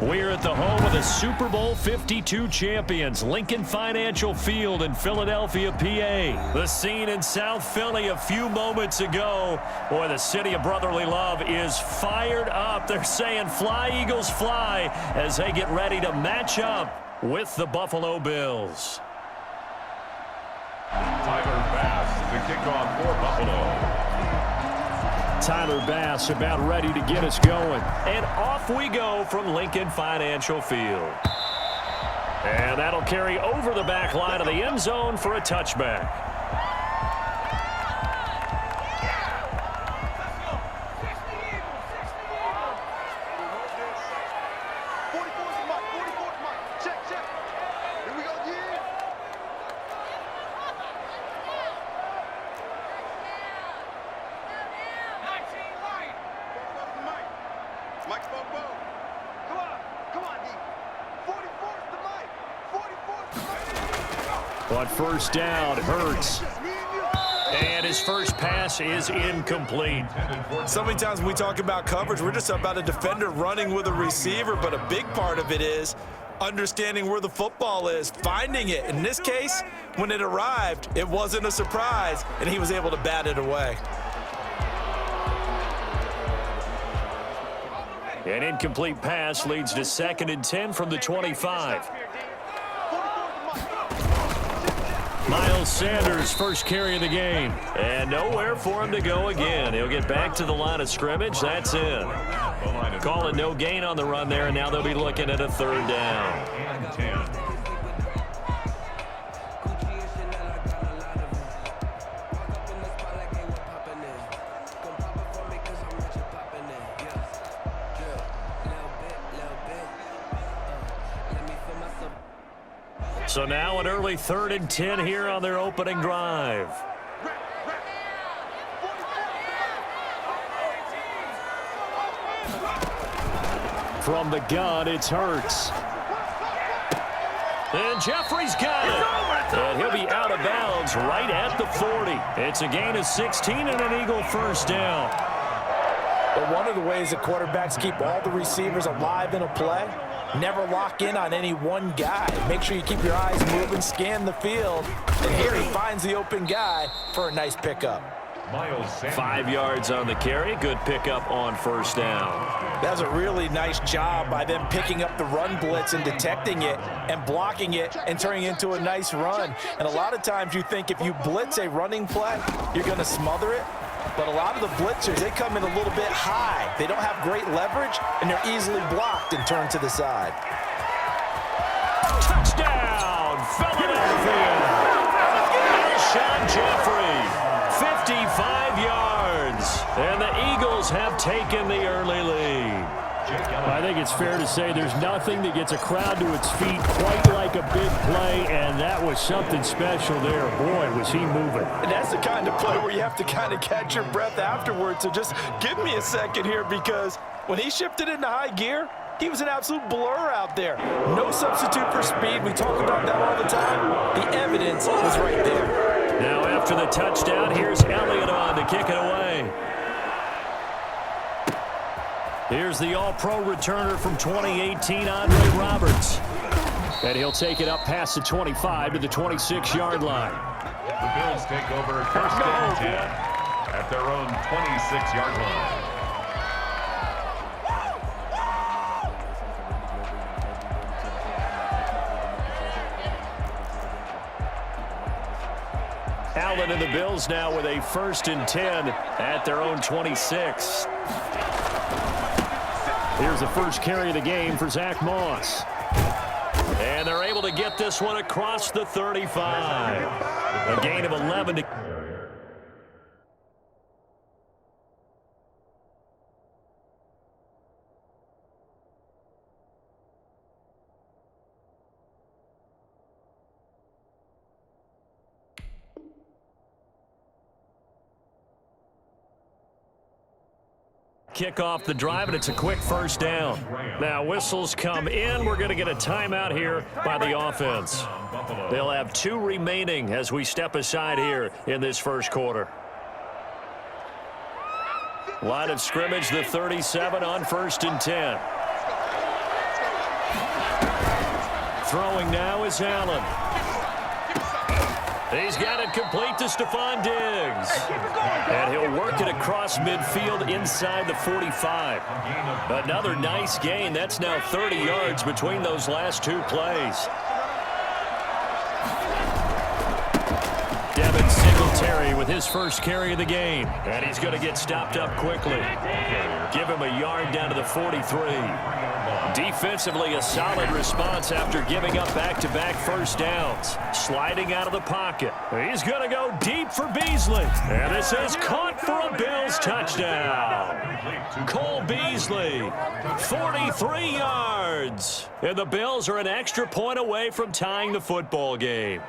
We're at the home of the Super Bowl 52 champions, Lincoln Financial Field in Philadelphia, PA. The scene in South Philly a few moments ago. Boy, the city of brotherly love is fired up. They're saying fly, Eagles, fly, as they get ready to match up with the Buffalo Bills. Tyler Bass, the kickoff for Buffalo. Tyler Bass about ready to get us going. And off we go from Lincoln Financial Field. And that'll carry over the back line of the end zone for a touchback. On first down, Hurts. And his first pass is incomplete. So many times when we talk about coverage, we're just about a defender running with a receiver, but a big part of it is understanding where the football is, finding it. In this case, when it arrived, it wasn't a surprise, and he was able to bat it away. An incomplete pass leads to 2nd and 10 from the 25. Miles Sanders, first carry of the game. And nowhere for him to go again. He'll get back to the line of scrimmage. That's it. Call it no gain on the run there, and now they'll be looking at a 3rd down. So now an early 3rd and 10 here on their opening drive. From the gun, it's Hurts. And Jeffrey's got it. And he'll be out of bounds right at the 40. It's a gain of 16 and an Eagle first down. But one of the ways that quarterbacks keep all the receivers alive in a play, never lock in on any one guy. Make sure you keep your eyes moving, scan the field, and here he finds the open guy for a nice pickup. 5 yards on the carry. Good pickup on first down. That's a really nice job by them picking up the run blitz and detecting it and blocking it and turning it into a nice run. And a lot of times you think if you blitz a running play, you're going to smother it. But a lot of the blitzers, they come in a little bit high. They don't have great leverage, and they're easily blocked and turned to the side. Touchdown, Philadelphia! Alshon Jeffrey, 55 yards. And the Eagles have taken the early lead. I think it's fair to say there's nothing that gets a crowd to its feet quite like a big play, and that was something special there. Boy, was he moving. And that's the kind of play where you have to kind of catch your breath afterwards. So just give me a second here, because when he shifted into high gear, he was an absolute blur out there. No substitute for speed. We talk about that all the time. The evidence was right there. Now after the touchdown, here's Elliott on to kick it away. Here's the all-pro returner from 2018, Andre Roberts. And he'll take it up past the 25 to the 26-yard line. The Bills take over 1st and 10 at their own 26-yard line. Allen and the Bills now with a 1st and 10 at their own 26. Here's the first carry of the game for Zach Moss. And they're able to get this one across the 35. A gain of 11 to... Kick off the drive, and it's a quick first down. Now whistles come in. We're going to get a timeout here by the offense. They'll have 2 remaining as we step aside here in this first quarter. Line of scrimmage, the 37 on 1st and 10. Throwing now is Allen. He's got it complete to Stephon Diggs. And he'll work it across midfield inside the 45. Another nice gain. That's now 30 yards between those last two plays. Devin Singletary with his first carry of the game. And he's going to get stopped up quickly. Give him a yard down to the 43. Defensively, a solid response after giving up back-to-back first downs. Sliding out of the pocket. He's going to go deep for Beasley. And this is caught for a Bills touchdown. Cole Beasley, 43 yards. And the Bills are an extra point away from tying the football game.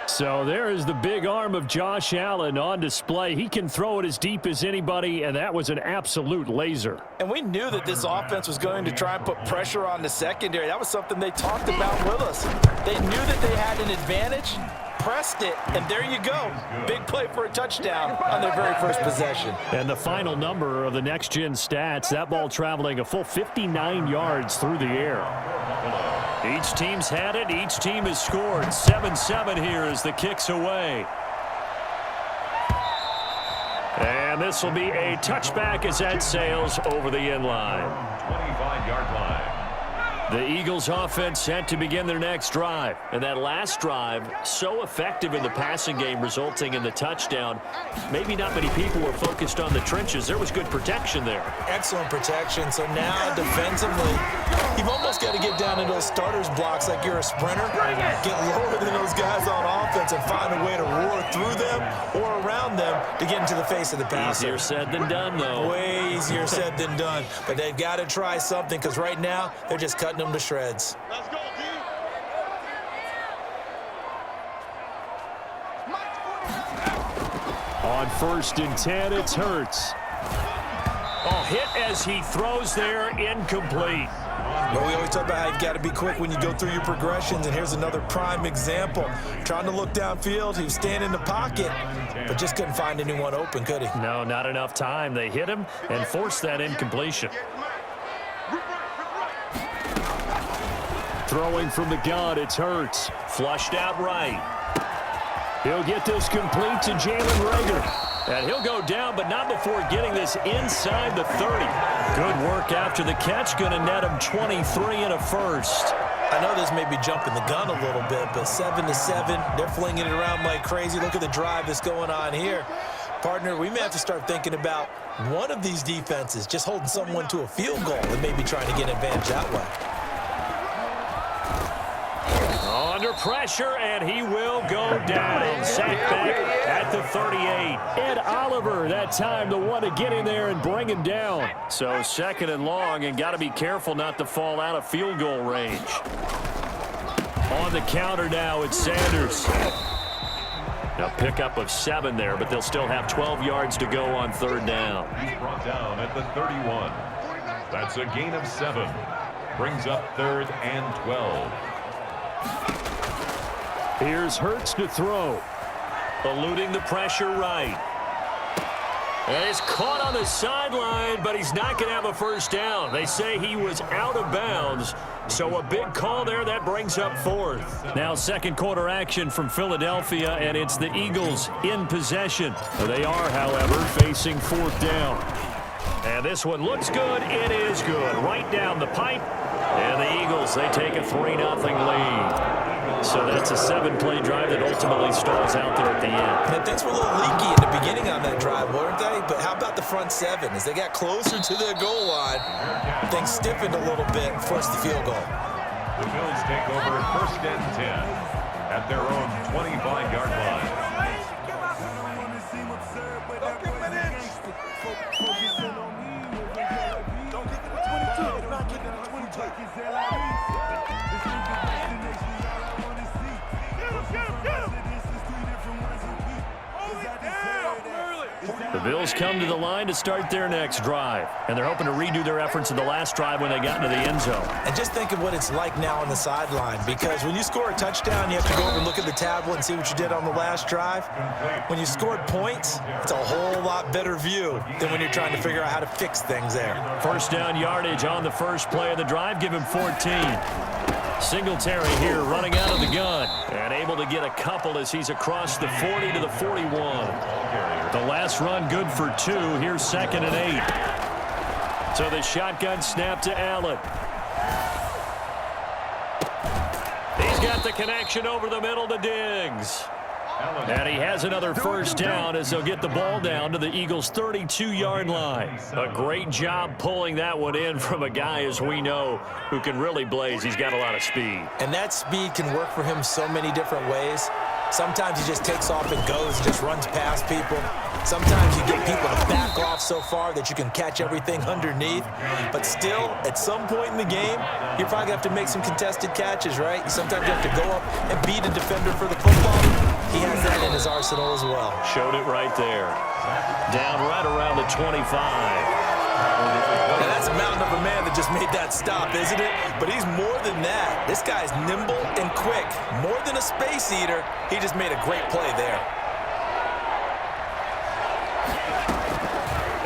So there is the big arm of Josh Allen on display. He can throw it as deep as anybody, and that was an absolute laser. And we knew that this offense was going to try and put pressure on the secondary. That was something they talked about with us. They knew that they had an advantage, pressed it, and there you go. Big play for a touchdown on their very first possession. And the final number of the next-gen stats, that ball traveling a full 59 yards through the air. Each team's had it. Each team has scored. 7-7 here as the kick's away. And this will be a touchback as that sails over the end line. 25-yard line. The Eagles offense set to begin their next drive. And that last drive, so effective in the passing game, resulting in the touchdown. Maybe not many people were focused on the trenches. There was good protection there. Excellent protection. So now defensively, you've almost got to get down in those starters blocks like you're a sprinter. Get lower than those guys on offense and find a way to roar through them or around them to get into the face of the passer. Easier said than done, though. Way easier said than done. But they've got to try something because right now they're just cutting them to shreds. Let's go, D. On 1st and 10, it's Hurts. Oh, hit as he throws there, incomplete. Well, we always talk about how you've got to be quick when you go through your progressions, and here's another prime example. Trying to look downfield, he was standing in the pocket, but just couldn't find anyone open, could he? No, not enough time. They hit him and forced that incompletion. Throwing from the gun, it's Hurts. Flushed out right. He'll get this complete to Jalen Reagor. And he'll go down, but not before getting this inside the 30. Good work after the catch. Going to net him 23 and a first. I know this may be jumping the gun a little bit, but 7-7, they're flinging it around like crazy. Look at the drive that's going on here. Partner, we may have to start thinking about one of these defenses just holding someone to a field goal and maybe trying to get an advantage that way. Under pressure, and he will go down. Sacked back at the 38. Ed Oliver, that time the one to get in there and bring him down. So 2nd and long, and got to be careful not to fall out of field goal range. On the counter now, it's Sanders. A pickup of 7 there, but they'll still have 12 yards to go on 3rd down. He's brought down at the 31. That's a gain of 7. Brings up 3rd and 12. Here's Hurts to throw. Eluding the pressure right. And he's caught on the sideline, but he's not going to have a first down. They say he was out of bounds. So a big call there. That brings up 4th. Now 2nd quarter action from Philadelphia, and it's the Eagles in possession. They are, however, facing 4th down. And this one looks good. It is good. Right down the pipe. And the Eagles, they take a 3-0 lead. So that's a 7-play drive that ultimately stalls out there at the end. And things were a little leaky in the beginning on that drive, weren't they? But how about the front 7? As they got closer to their goal line, things stiffened a little bit and forced the field goal. The Bills take over 1st and 10 at their own 25-yard line. The Bills come to the line to start their next drive, and they're hoping to redo their efforts in the last drive when they got into the end zone. And just think of what it's like now on the sideline, because when you score a touchdown, you have to go over and look at the tablet and see what you did on the last drive. When you scored points, it's a whole lot better view than when you're trying to figure out how to fix things there. First down yardage on the first play of the drive. Give him 14. Singletary here running out of the gun and able to get a couple as he's across the 40 to the 41. The last run good for 2. Here's 2nd and 8. So the shotgun snap to Allen. He's got the connection over the middle to Diggs. And he has another first down as they'll get the ball down to the Eagles' 32-yard line. A great job pulling that one in from a guy, as we know, who can really blaze. He's got a lot of speed. And that speed can work for him so many different ways. Sometimes he just takes off and goes, just runs past people. Sometimes you get people to back off so far that you can catch everything underneath. But still, at some point in the game, you're probably going to have to make some contested catches, right? Sometimes you have to go up and beat a defender for the football. He has that in his arsenal as well. Showed it right there. Down right around the 25. Now that's a mountain of a man that just made that stop, isn't it? But he's more than that. This guy's nimble and quick. More than a space eater, he just made a great play there.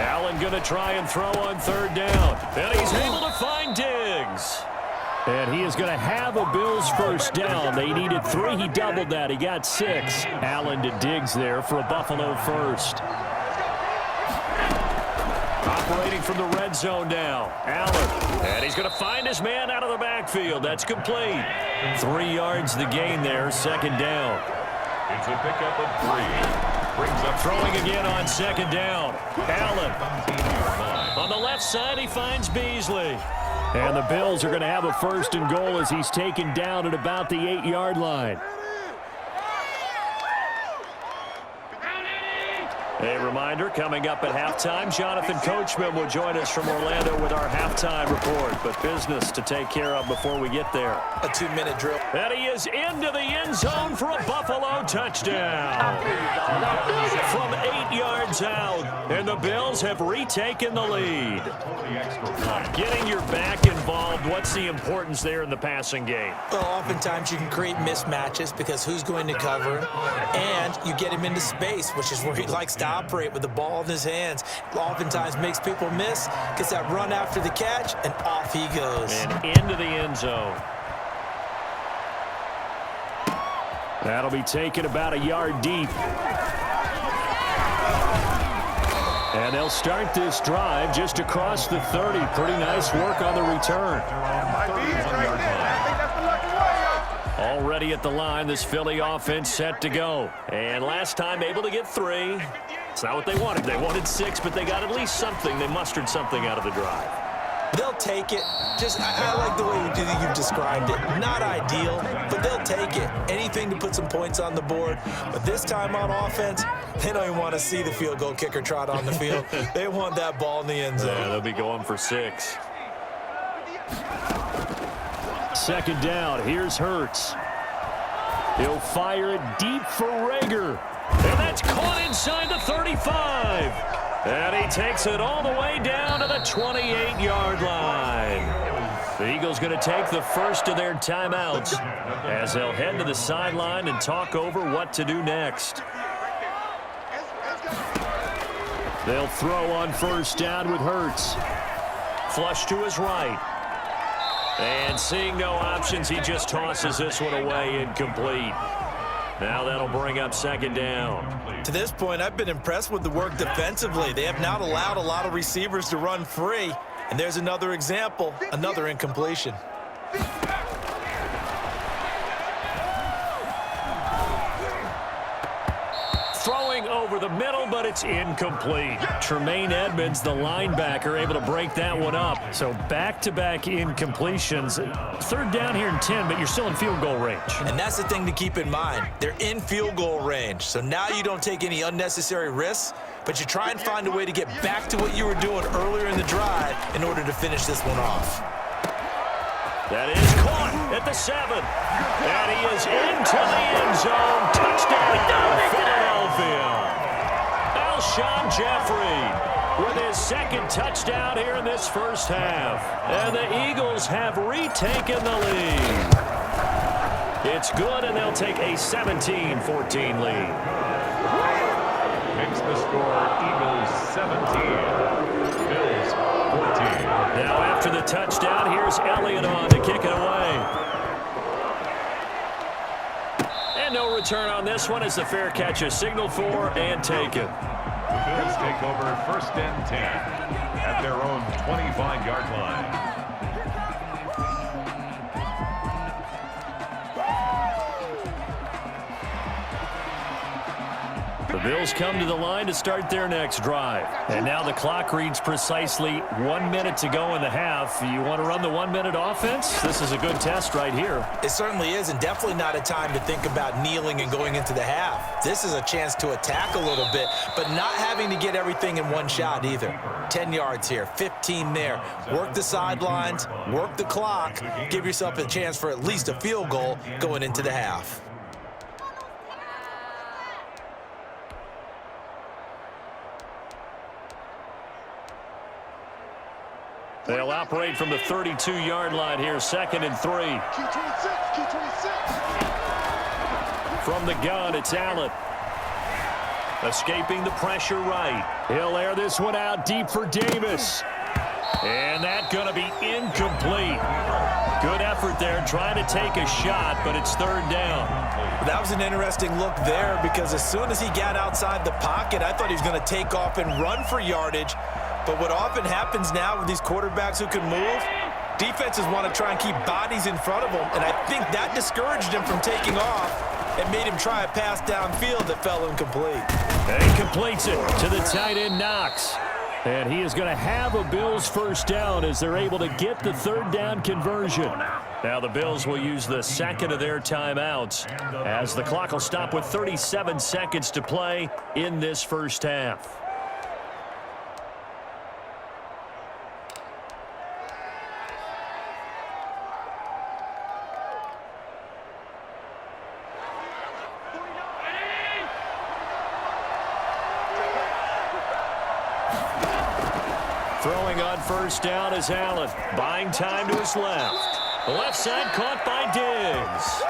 Allen going to try and throw on 3rd down. And he's able to find Diggs. And he is going to have a Bills first down. They needed 3. He doubled that. He got 6. Allen to Diggs there for a Buffalo first. Operating from the red zone now. Allen. And he's going to find his man out of the backfield. That's complete. 3 yards the gain there. 2nd down. It's a pickup of 3. Brings up throwing again on 2nd down. Allen. On the left side, he finds Beasley. And the Bills are going to have a 1st and goal as he's taken down at about the 8-yard line. A reminder, coming up at halftime, Jonathan Coachman will join us from Orlando with our halftime report. But business to take care of before we get there. A 2-minute drill. And he is into the end zone for a Buffalo touchdown. From 8 yards out, and the Bills have retaken the lead. Getting your back involved, what's the importance there in the passing game? Well, oftentimes you can create mismatches because who's going to cover him, and you get him into space, which is where he likes to operate with the ball in his hands. Oftentimes makes people miss, gets that run after the catch, and off he goes. And into the end zone. That'll be taken about a yard deep. And they'll start this drive just across the 30. Pretty nice work on the return. Already at the line, this Philly offense set to go. And last time able to get 3. It's not what they wanted. They wanted 6, but they got at least something. They mustered something out of the drive. They'll take it. I like the way you've described it. Not ideal, but they'll take it. Anything to put some points on the board. But this time on offense, they don't even want to see the field goal kicker trot on the field. They want that ball in the end zone. Yeah, they'll be going for 6. 2nd down. Here's Hurts. He'll fire it deep for Rager. And that's caught inside the 35. And he takes it all the way down to the 28-yard line. The Eagles going to take the first of their timeouts as they'll head to the sideline and talk over what to do next. They'll throw on 1st down with Hurts. Flush to his right. And seeing no options, he just tosses this one away, incomplete. Now that'll bring up 2nd down. To this point, I've been impressed with the work defensively. They have not allowed a lot of receivers to run free. And there's another example, another incompletion. Throwing over the middle, but it's incomplete. Tremaine Edmonds, the linebacker, able to break that one up. So back-to-back incompletions. 3rd down here and 10, but you're still in field goal range. And that's the thing to keep in mind. They're in field goal range. So now you don't take any unnecessary risks, but you try and find a way to get back to what you were doing earlier in the drive in order to finish this one off. That is caught at the 7. And he is into the end zone. Touchdown, Philadelphia. Alshon Jeffrey with his second touchdown here in this first half. And the Eagles have retaken the lead. It's good, and they'll take a 17-14 lead. Makes the score Eagles 17, Bills 14. Now after the touchdown, here's Elliott on to kick it away. And no return on this one as the fair catch is signaled for and taken. The Bills take over 1st and 10 at their own 25-yard line. The Bills come to the line to start their next drive. And now the clock reads precisely 1 minute to go in the half. You want to run the 1 minute offense? This is a good test right here. It certainly is, and definitely not a time to think about kneeling and going into the half. This is a chance to attack a little bit, but not having to get everything in one shot either. 10 yards here, 15 there. Work the sidelines, work the clock, give yourself a chance for at least a field goal going into the half. They'll operate from the 32-yard line here, 2nd and 3. From the gun, it's Allen. Escaping the pressure right. He'll air this one out deep for Davis. And that's going to be incomplete. Good effort there, trying to take a shot, but it's 3rd down. That was an interesting look there because as soon as he got outside the pocket, I thought he was going to take off and run for yardage. But what often happens now with these quarterbacks who can move, defenses want to try and keep bodies in front of them, and I think that discouraged him from taking off and made him try a pass downfield that fell incomplete. And he completes it to the tight end, Knox. And he is going to have a Bills first down as they're able to get the 3rd down conversion. Now the Bills will use the 2nd of their timeouts as the clock will stop with 37 seconds to play in this first half. Throwing on first down is Allen. Buying time to his left. The left side caught by Diggs.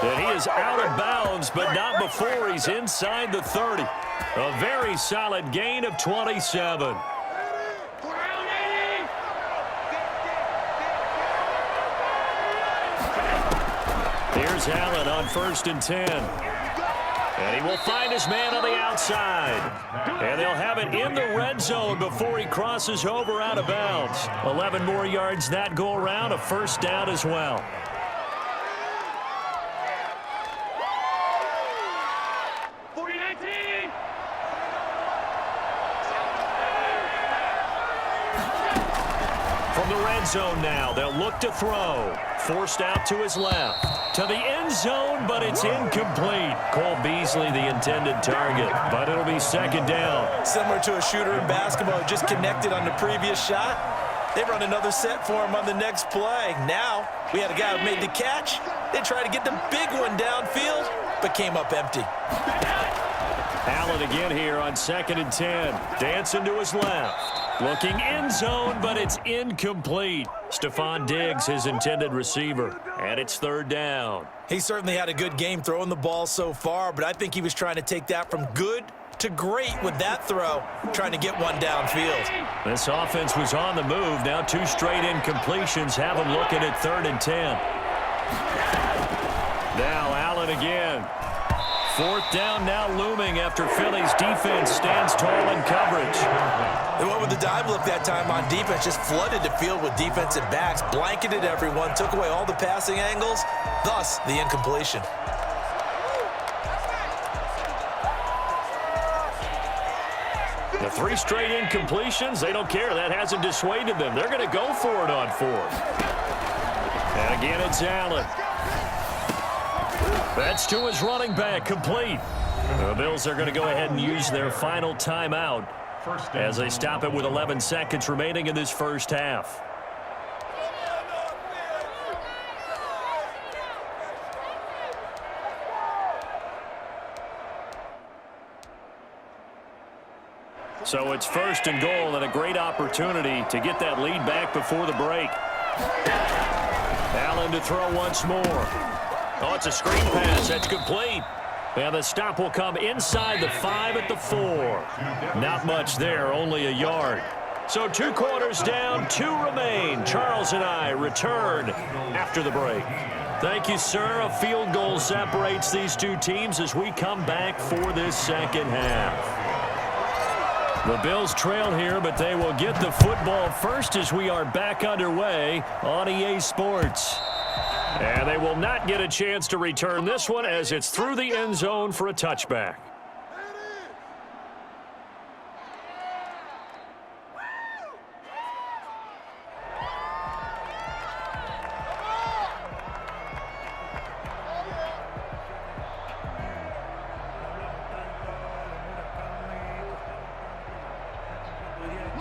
And he is out of bounds, but not before he's inside the 30. A very solid gain of 27. Here's Allen on 1st and 10. And he will find his man on the outside. And they'll have it in the red zone before he crosses over out of bounds. 11 more yards that go around, a first down as well. From the red zone now, they'll look to throw. Forced out to his left. To the end zone, but it's incomplete. Cole Beasley, the intended target, but it'll be 2nd down. Similar to a shooter in basketball, just connected on the previous shot. They run another set for him on the next play. Now, we had a guy who made the catch. They tried to get the big one downfield, but came up empty. Allen again here on 2nd and 10. Dancing to his left. Looking end zone, but it's incomplete. Stephon Diggs, his intended receiver, and it's 3rd down. He certainly had a good game throwing the ball so far, but I think he was trying to take that from good to great with that throw, trying to get one downfield. This offense was on the move. Now 2 straight incompletions have him looking at 3rd and 10. Now Allen again. 4th down now looming after Philly's defense stands tall in coverage. They went with the dive look that time on defense, just flooded the field with defensive backs, blanketed everyone, took away all the passing angles, thus the incompletion. The 3 straight incompletions, they don't care. That hasn't dissuaded them. They're going to go for it on 4th. And again, it's Allen. That's to his running back, complete. The Bills are going to go ahead and use their final timeout as they stop it with 11 seconds remaining in this first half. So it's 1st and goal and a great opportunity to get that lead back before the break. Allen to throw once more. Oh, it's a screen pass. That's complete. And the stop will come inside the 5 at the 4. Not much there, only a yard. So 2 quarters down, 2 remain. Charles and I return after the break. Thank you, sir. A field goal separates these 2 teams as we come back for this second half. The Bills trail here, but they will get the football first as we are back underway on EA Sports. And they will not get a chance to return this one as it's through the end zone for a touchback.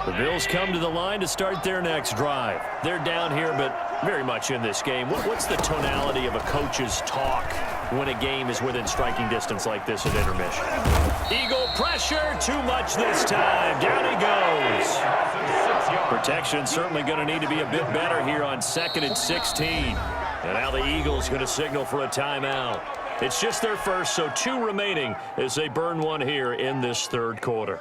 The Bills come to the line to start their next drive. They're down here, but very much in this game. What's the tonality of a coach's talk when a game is within striking distance like this at intermission? Eagle pressure, too much this time. Down he goes. Protection certainly going to need to be a bit better here on 2nd and 16. And now the Eagles going to signal for a timeout. It's just their first, so 2 remaining as they burn one here in this 3rd quarter.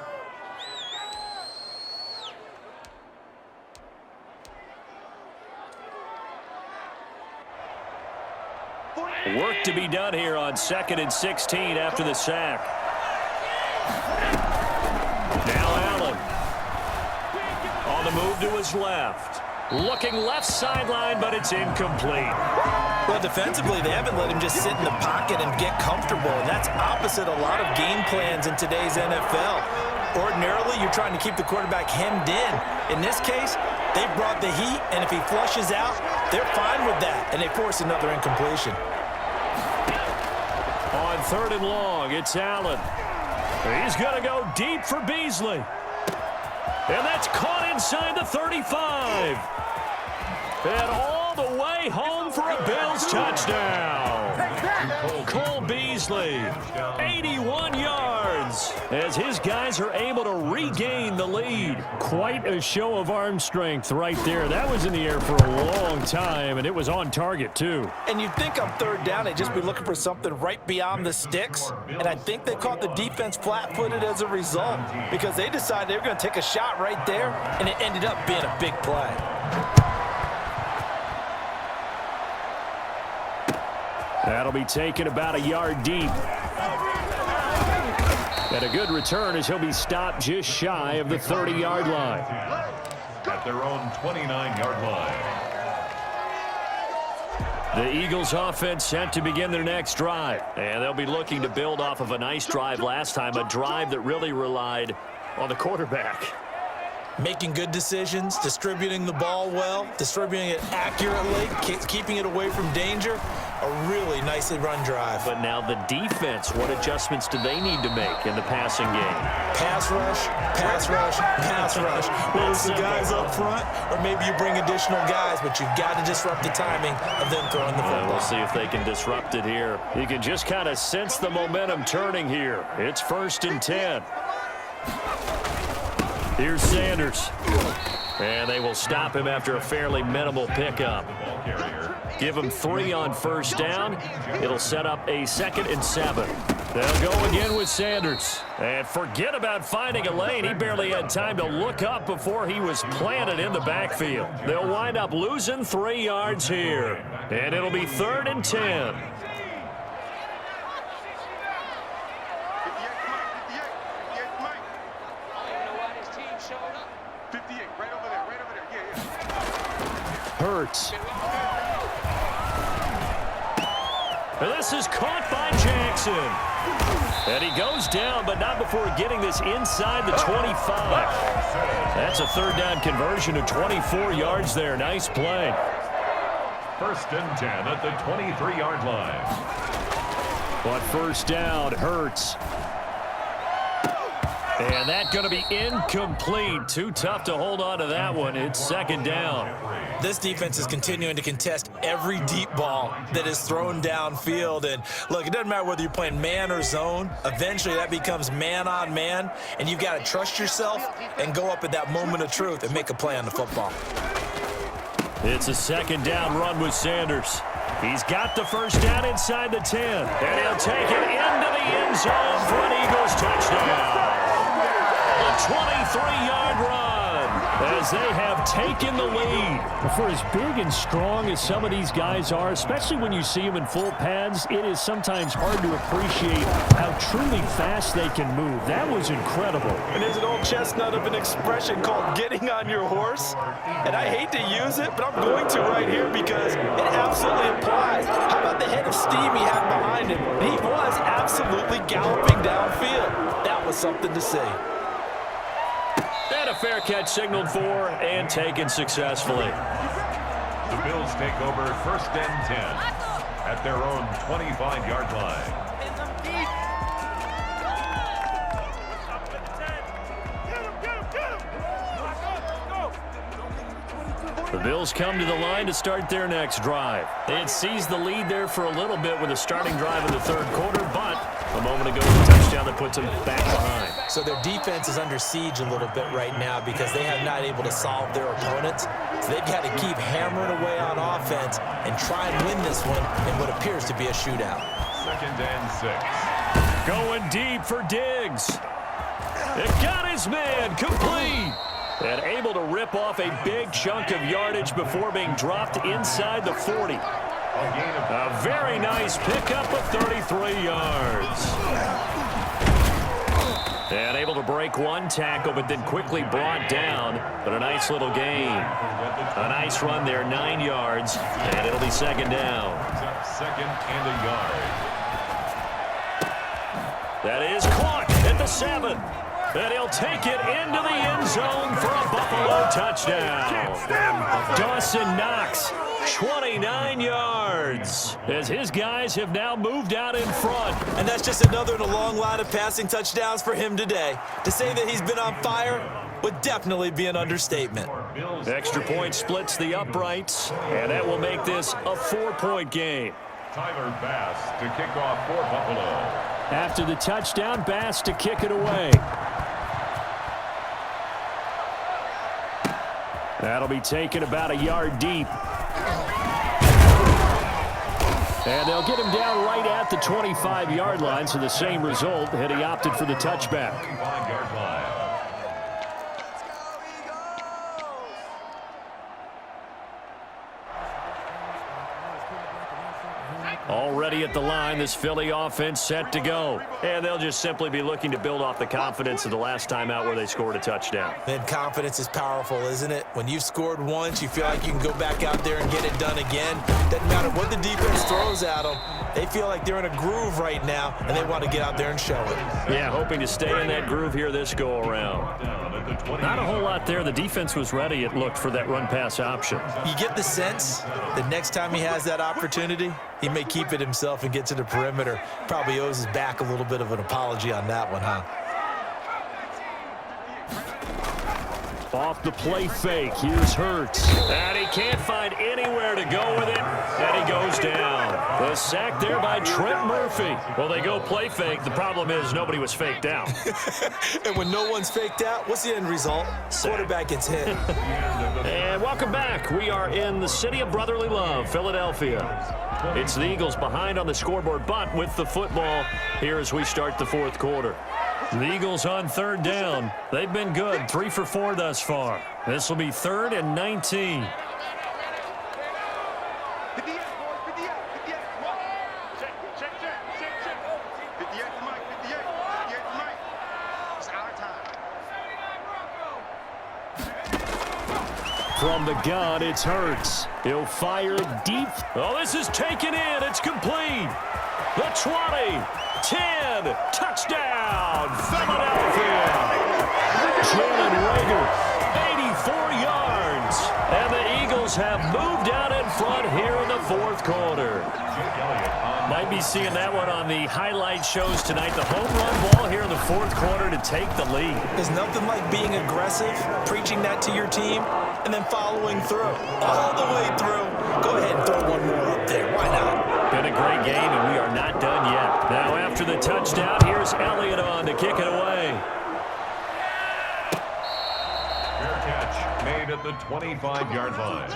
Work to be done here on 2nd and 16 after the sack. Now Allen. On the move to his left. Looking left sideline, but it's incomplete. Well, defensively, they haven't let him just sit in the pocket and get comfortable, and that's opposite a lot of game plans in today's NFL. Ordinarily, you're trying to keep the quarterback hemmed in. In this case, they brought the heat, and if he flushes out, they're fine with that, and they force another incompletion. On 3rd and long, it's Allen. He's going to go deep for Beasley. And that's caught inside the 35. And all the way home for a Bills touchdown. Cole Beasley, 81 yards, as his guys are able to regain the lead. Quite a show of arm strength right there. That was in the air for a long time, and it was on target, too. And you'd think on 3rd down, they'd just be looking for something right beyond the sticks. And I think they caught the defense flat-footed as a result because they decided they were going to take a shot right there, and it ended up being a big play. That'll be taken about a yard deep. And a good return as he'll be stopped just shy of the 30-yard line. At their own 29-yard line. The Eagles offense set to begin their next drive. And they'll be looking to build off of a nice drive last time, a drive that really relied on the quarterback. Making good decisions, distributing the ball well, distributing it accurately, keeping it away from danger. A really nicely run drive. But now the defense, what adjustments do they need to make in the passing game? Pass rush, pass rush, pass rush. Whether it's the guys up front or maybe you bring additional guys, but you've got to disrupt the timing of them throwing the football. We'll see if they can disrupt it here. You can just kind of sense the momentum turning here. It's 1st and 10. Here's Sanders. And they will stop him after a fairly minimal pickup. Give him 3 on 1st down. It'll set up a 2nd and 7. They'll go again with Sanders. And forget about finding a lane. He barely had time to look up before he was planted in the backfield. They'll wind up losing 3 yards here. And it'll be 3rd and 10. Hurts. And this is caught by Jackson. And he goes down, but not before getting this inside the 25. That's a 3rd down conversion of 24 yards there. Nice play. 1st and 10 at the 23-yard line. But 1st down, Hurts. And that's going to be incomplete. Too tough to hold on to that one. It's 2nd down. This defense is continuing to contest every deep ball that is thrown downfield. And look, it doesn't matter whether you're playing man or zone. Eventually that becomes man on man, and you've got to trust yourself and go up at that moment of truth and make a play on the football. It's a second down run with Sanders. He's got the first down inside the 10, and he'll take it into the end zone for an Eagles touchdown. A 23-yard run as they have taken the lead. For as big and strong as some of these guys are, especially when you see them in full pads, it is sometimes hard to appreciate how truly fast they can move. That was incredible. And there's an old chestnut of an expression called getting on your horse. And I hate to use it, but I'm going to right here because it absolutely applies. How about the head of steam he had behind him? He was absolutely galloping downfield. That was something to see. And a fair catch signaled for and taken successfully. The Bills take over 1st and 10 at their own 25-yard line. The Bills come to the line to start their next drive. They had seized the lead there for a little bit with a starting drive in the third quarter, but a moment ago, a touchdown that puts them back behind. So their defense is under siege a little bit right now because they have not able to solve their opponents. So they've got to keep hammering away on offense and try and win this one in what appears to be a shootout. 2nd and 6. Going deep for Diggs. It got his man complete. And able to rip off a big chunk of yardage before being dropped inside the 40. A very nice pickup of 33 yards. And able to break one tackle, but then quickly brought down. But a nice little gain. A nice run there, 9 yards. And it'll be second down. 2nd and a yard. That is caught at the 7. And he'll take it into the end zone for a Buffalo touchdown. Dawson Knox, 29 yards, as his guys have now moved out in front. And that's just another in a long line of passing touchdowns for him today. To say that he's been on fire would definitely be an understatement. Extra point splits the uprights, and that will make this a 4-point game. Tyler Bass to kick off for Buffalo. After the touchdown, Bass to kick it away. That'll be taken about a yard deep. And they'll get him down right at the 25-yard line, so the same result had he opted for the touchback. 25-yard line. Already at the line, this Philly offense set to go. And they'll just simply be looking to build off the confidence of the last time out where they scored a touchdown. And confidence is powerful, isn't it? When you've scored once, you feel like you can go back out there and get it done again. Doesn't matter what the defense throws at them. They feel like they're in a groove right now, and they want to get out there and show it. Yeah, hoping to stay in that groove here this go-around. Not a whole lot there. The defense was ready, it looked, for that run-pass option. You get the sense that next time he has that opportunity, he may keep it himself and get to the perimeter. Probably owes his back a little bit of an apology on that one, huh? Off the play fake, here's Hurts. And he can't find anywhere to go with it, and he goes down. The sack there by Trent Murphy. Well, they go play fake. The problem is nobody was faked out. And when no one's faked out, what's the end result? Quarterback gets hit. And welcome back. We are in the city of brotherly love, Philadelphia. It's the Eagles behind on the scoreboard, but with the football here as we start the fourth quarter. The Eagles on third down. They've been good, 3 for 4 thus far. This will be 3rd and 19. From the gun, it's Hurts. He'll fire it deep. Oh, this is taken in. It's complete. The 20, 10, touchdown, Philadelphia. Jalen Reagor, 84 yards. And the Eagles have moved out in front here in the fourth quarter. Might be seeing that one on the highlight shows tonight. The home run ball here in the fourth quarter to take the lead. There's nothing like being aggressive, preaching that to your team, and then following through. All the way through. Go ahead and throw one more up there. Why not? Been a great game, and we are not done yet. Now after the touchdown, here's Elliott on to kick it away. Fair catch made at the 25-yard line.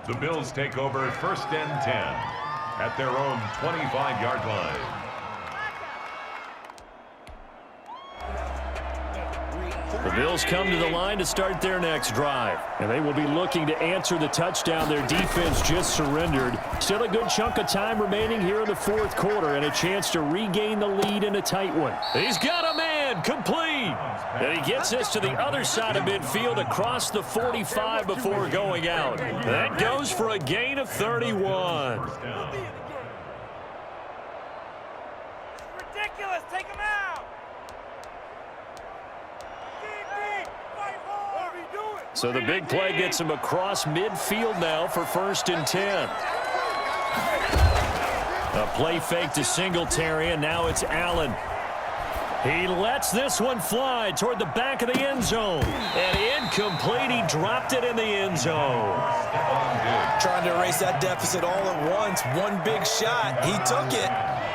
The Bills take over 1st and 10 at their own 25-yard line. The Bills come to the line to start their next drive. And they will be looking to answer the touchdown their defense just surrendered. Still a good chunk of time remaining here in the fourth quarter and a chance to regain the lead in a tight one. He's got a man, complete. And he gets this to the other side of midfield across the 45 before going out. That goes for a gain of 31. Ridiculous, take him out. So the big play gets him across midfield now for 1st and 10. A play fake to Singletary, and now it's Allen. He lets this one fly toward the back of the end zone. And incomplete, he dropped it in the end zone. Trying to erase that deficit all at once. One big shot. He took it.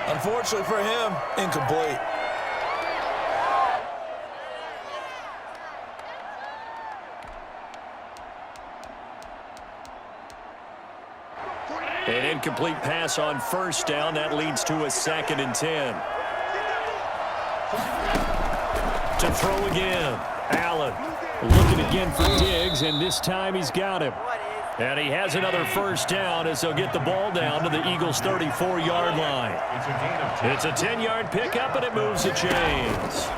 Unfortunately for him, incomplete. An incomplete pass on 1st down. That leads to a 2nd and 10. To throw again. Allen looking again for Diggs, and this time he's got him. And he has another 1st down as they'll get the ball down to the Eagles' 34-yard line. It's a 10-yard pickup, and it moves the chains.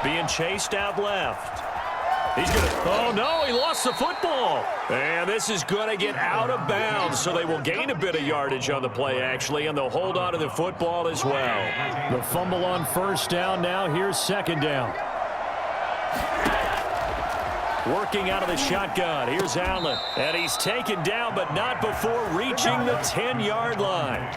Being chased out left. He's going to, oh no, he lost the football. And this is going to get out of bounds, so they will gain a bit of yardage on the play, actually, and they'll hold on to the football as well. The fumble on 1st down now. Here's 2nd down. Working out of the shotgun. Here's Allen. And he's taken down, but not before reaching the 10-yard line.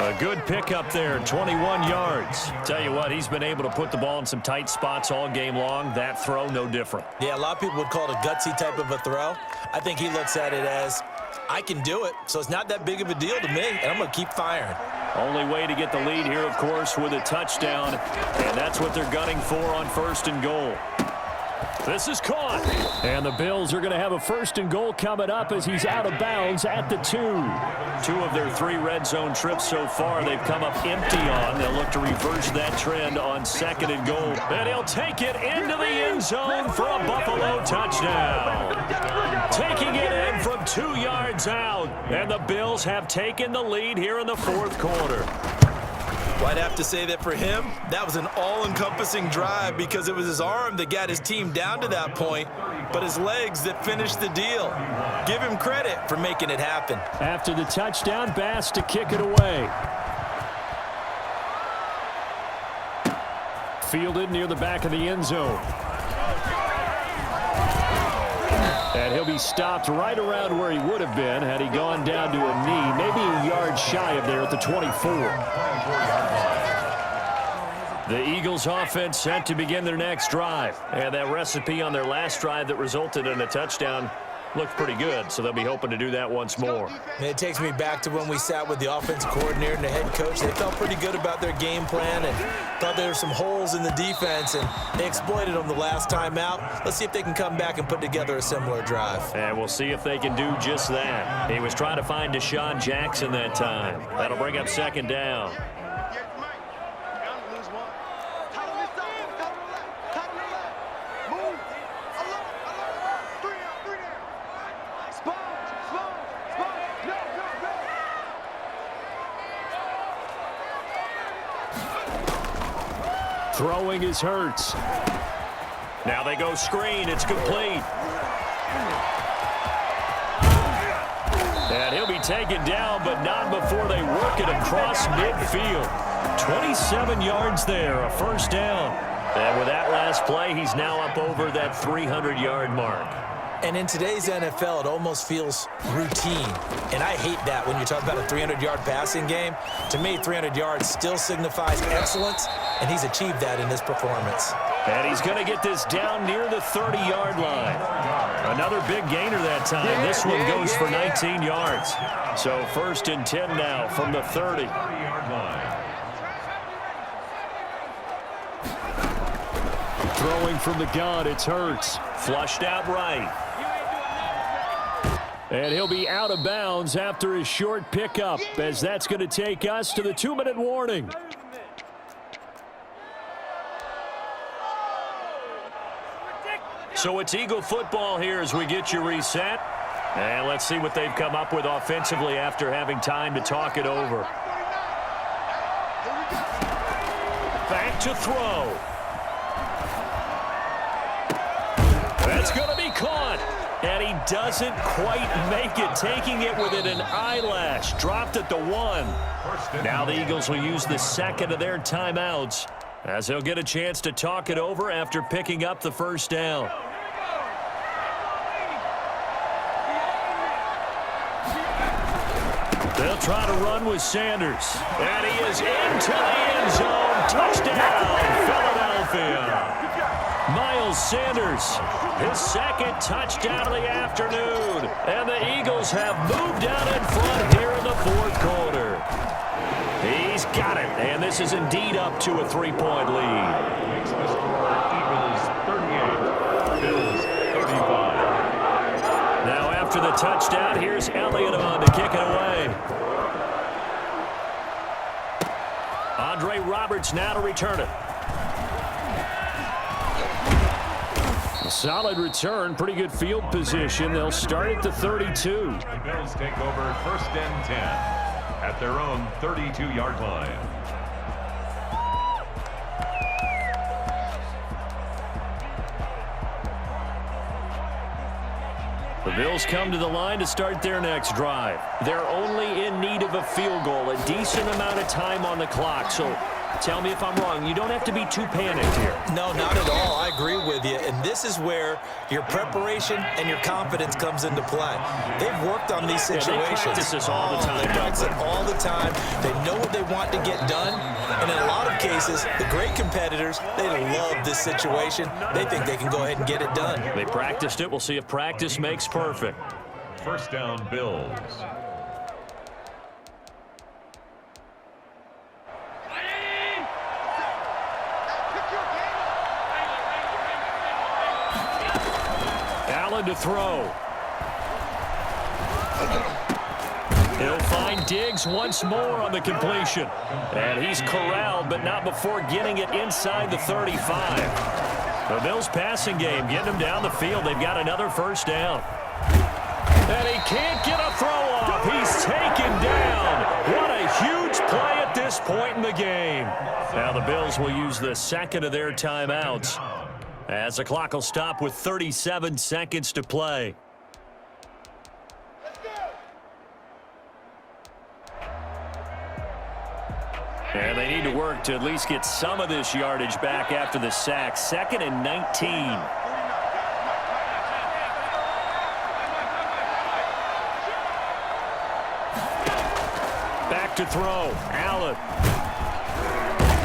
A good pickup there, 21 yards. Tell you what, he's been able to put the ball in some tight spots all game long. That throw, no different. Yeah, a lot of people would call it a gutsy type of a throw. I think he looks at it as, I can do it, so it's not that big of a deal to me, and I'm going to keep firing. Only way to get the lead here, of course, with a touchdown, and that's what they're gunning for on 1st and goal. This is caught. And the Bills are going to have a 1st and goal coming up as he's out of bounds at the 2. 2 of their 3 red zone trips so far they've come up empty on. They'll look to reverse that trend on 2nd and goal. And he'll take it into the end zone for a Buffalo touchdown. Taking it in from 2 yards out. And the Bills have taken the lead here in the fourth quarter. Well, I'd have to say that for him, that was an all-encompassing drive because it was his arm that got his team down to that point, but his legs that finished the deal. Give him credit for making it happen. After the touchdown, Bass to kick it away. Fielded near the back of the end zone. And he'll be stopped right around where he would have been had he gone down to a knee, maybe a yard shy of there at the 24. The Eagles offense set to begin their next drive. And that recipe on their last drive that resulted in a touchdown looked pretty good, so they'll be hoping to do that once more. And it takes me back to when we sat with the offensive coordinator and the head coach. They felt pretty good about their game plan and thought there were some holes in the defense, and they exploited them the last time out. Let's see if they can come back and put together a similar drive. And we'll see if they can do just that. He was trying to find Deshaun Jackson that time. That'll bring up 2nd down. Throwing is Hurts. Now they go screen. It's complete. And he'll be taken down, but not before they work it across midfield. 27 yards there, a 1st down. And with that last play, he's now up over that 300-yard mark. And in today's NFL, it almost feels routine. And I hate that when you talk about a 300-yard passing game. To me, 300 yards still signifies excellence, and he's achieved that in this performance. And he's going to get this down near the 30-yard line. Another big gainer that time. This one goes for 19 yards. So 1st and 10 now from the 30. Throwing from the gun, it's Hurts. Flushed out right. And he'll be out of bounds after his short pickup, as that's going to take us to the 2-minute warning. So it's Eagle football here as we get you reset. And let's see what they've come up with offensively after having time to talk it over. Back to throw. That's going to be caught. And he doesn't quite make it, taking it within an eyelash. Dropped at the 1. Now the Eagles will use the second of their timeouts as they'll get a chance to talk it over after picking up the first down. They'll try to run with Sanders. And he is into the end zone. Touchdown, Philadelphia. Miles Sanders, his second touchdown of the afternoon. And the Eagles have moved out in front here in the fourth quarter. He's got it, and this is indeed up to a 3-point lead. Eagles 38, Bills 35. Now after the touchdown, here's Elliott on to kick it away. Andre Roberts now to return it. Solid return, pretty good field position. They'll start at the 32. The Bills take over 1st and 10 at their own 32-yard line. The Bills come to the line to start their next drive. They're only in need of a field goal, a decent amount of time on the clock. So tell me if I'm wrong. You don't have to be too panicked here. No, not at all. I agree with you. And this is where your preparation and your confidence comes into play. They've worked on these situations. Yeah, they practice this all the time. They practice it all the time. They know what they want to get done. And in a lot of cases, the great competitors, they love this situation. They think they can go ahead and get it done. They practiced it. We'll see if practice makes perfect. 1st down, Bills. Allen to throw. He'll find Diggs once more on the completion. And he's corralled, but not before getting it inside the 35. The Bills passing game, getting them down the field. They've got another first down. And he can't get a throw off. He's taken down. What a huge play at this point in the game. Now the Bills will use the second of their timeouts, as the clock will stop with 37 seconds to play. And they need to work to at least get some of this yardage back after the sack. 2nd and 19. Back to throw. Allen.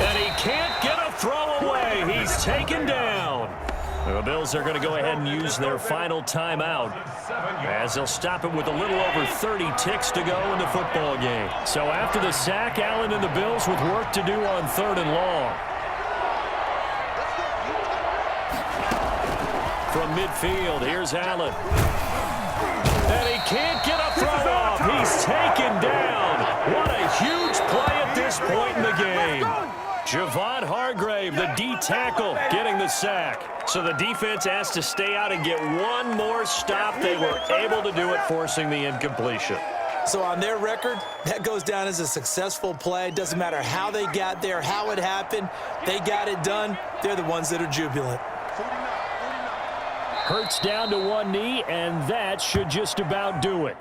And he can't get a throw away. He's taken down. The Bills are going to go ahead and use their final timeout, as they'll stop it with a little over 30 ticks to go in the football game. So after the sack, Allen and the Bills with work to do on 3rd and long. From midfield, here's Allen. And he can't get a throw off. He's taken down. What a huge play at this point in the game. Javon Hargrave, the D tackle, getting the sack. So the defense has to stay out and get one more stop. They were able to do it, forcing the incompletion. So on their record, that goes down as a successful play. Doesn't matter how they got there, how it happened. They got it done. They're the ones that are jubilant. Hurts down to one knee, and that should just about do it.